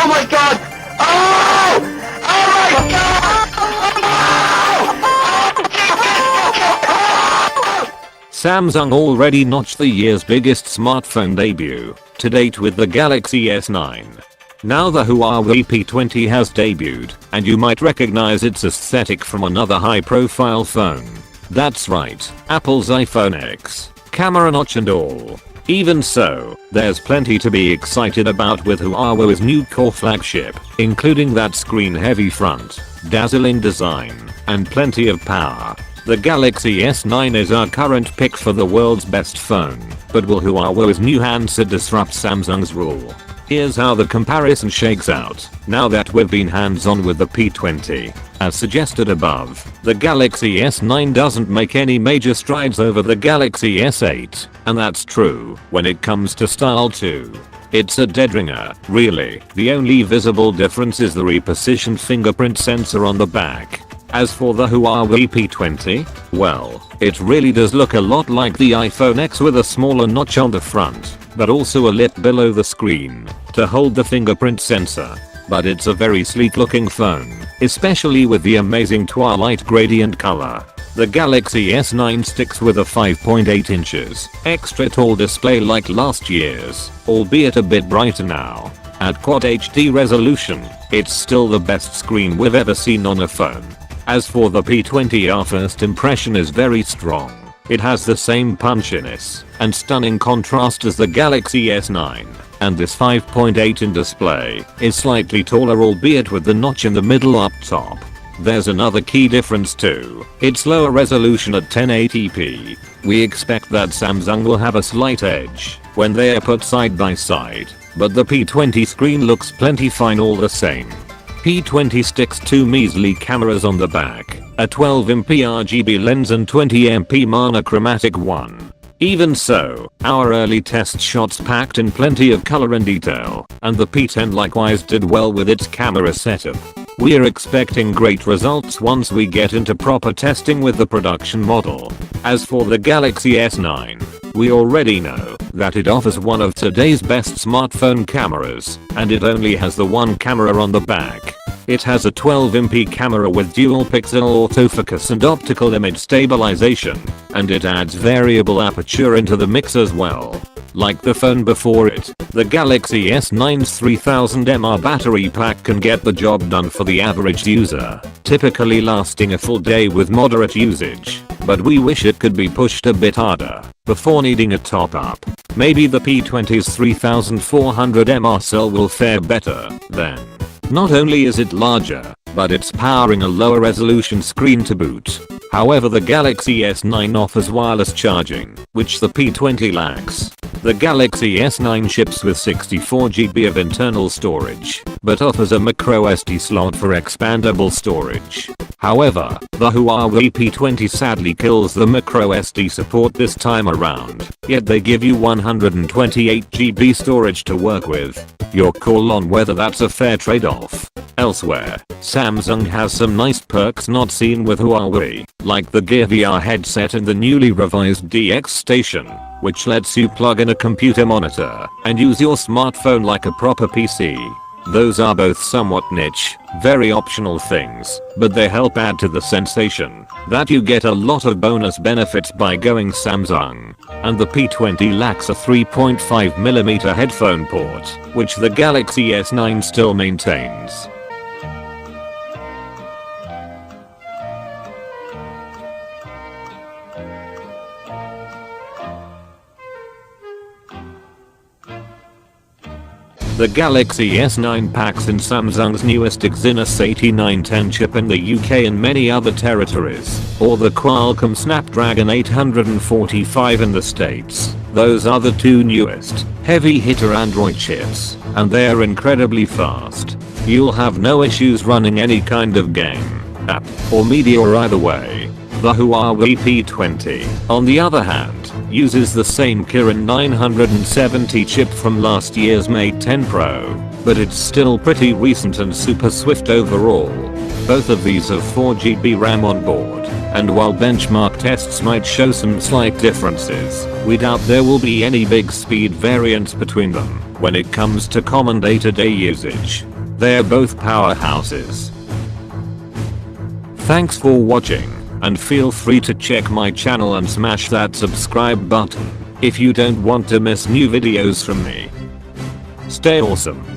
Oh my god! Oh! Oh my god! Samsung already notched the year's biggest smartphone debut, to date with the Galaxy S9. Now the Huawei P20 has debuted, and you might recognize its aesthetic from another high-profile phone. That's right, Apple's iPhone X, camera notch and all. Even so, there's plenty to be excited about with Huawei's new core flagship, including that screen-heavy front, dazzling design, and plenty of power. The Galaxy S9 is our current pick for the world's best phone, but will Huawei's new handset disrupt Samsung's rule? Here's how the comparison shakes out, now that we've been hands-on with the P20. As suggested above, the Galaxy S9 doesn't make any major strides over the Galaxy S8, and that's true when it comes to style too. It's a dead ringer, really. The only visible difference is the repositioned fingerprint sensor on the back. As for the Huawei P20, well, it really does look a lot like the iPhone X with a smaller notch on the front, but also a lip below the screen to hold the fingerprint sensor. But it's a very sleek looking phone, especially with the amazing twilight gradient color. The Galaxy S9 sticks with a 5.8 inches extra tall display like last year's, albeit a bit brighter now. At Quad HD resolution, it's still the best screen we've ever seen on a phone. As for the P20, our first impression is very strong. It has the same punchiness and stunning contrast as the Galaxy S9, and this 5.8 in display is slightly taller, albeit with the notch in the middle up top. There's another key difference too, it's lower resolution at 1080p. We expect that Samsung will have a slight edge when they are put side by side, but the P20 screen looks plenty fine all the same. P20 sticks two measly cameras on the back, a 12MP RGB lens and 20MP monochromatic one. Even so, our early test shots packed in plenty of color and detail, and the P10 likewise did well with its camera setup. We're expecting great results once we get into proper testing with the production model. As for the Galaxy S9, we already know that it offers one of today's best smartphone cameras, and it only has the one camera on the back. It has a 12MP camera with dual pixel autofocus and optical image stabilization, and it adds variable aperture into the mix as well. Like the phone before it, the Galaxy S9's 3000 mAh battery pack can get the job done for the average user, typically lasting a full day with moderate usage, but we wish it could be pushed a bit harder before needing a top up. Maybe the P20's 3400 mAh cell will fare better then. Not only is it larger, but it's powering a lower resolution screen to boot. However, the Galaxy S9 offers wireless charging, which the P20 lacks. The Galaxy S9 ships with 64GB of internal storage, but offers a microSD slot for expandable storage. However, the Huawei P20 sadly kills the microSD support this time around, yet they give you 128GB storage to work with. Your call on whether that's a fair trade-off. Elsewhere, Samsung has some nice perks not seen with Huawei, like the Gear VR headset and the newly revised DX station, which lets you plug in a computer monitor and use your smartphone like a proper PC. Those are both somewhat niche, very optional things, but they help add to the sensation that you get a lot of bonus benefits by going Samsung. And the P20 lacks a 3.5mm headphone port, which the Galaxy S9 still maintains. The Galaxy S9 packs in Samsung's newest Exynos 8910 chip in the UK and many other territories, or the Qualcomm Snapdragon 845 in the States. Those are the two newest, heavy hitter Android chips, and they're incredibly fast. You'll have no issues running any kind of game, app, or media or either way. The Huawei P20, on the other hand, uses the same Kirin 970 chip from last year's Mate 10 Pro, but it's still pretty recent and super swift overall. Both of these have 4GB RAM on board, and while benchmark tests might show some slight differences, we doubt there will be any big speed variance between them when it comes to common day-to-day usage. They're both powerhouses. Thanks for watching, and feel free to check my channel and smash that subscribe button if you don't want to miss new videos from me. Stay awesome.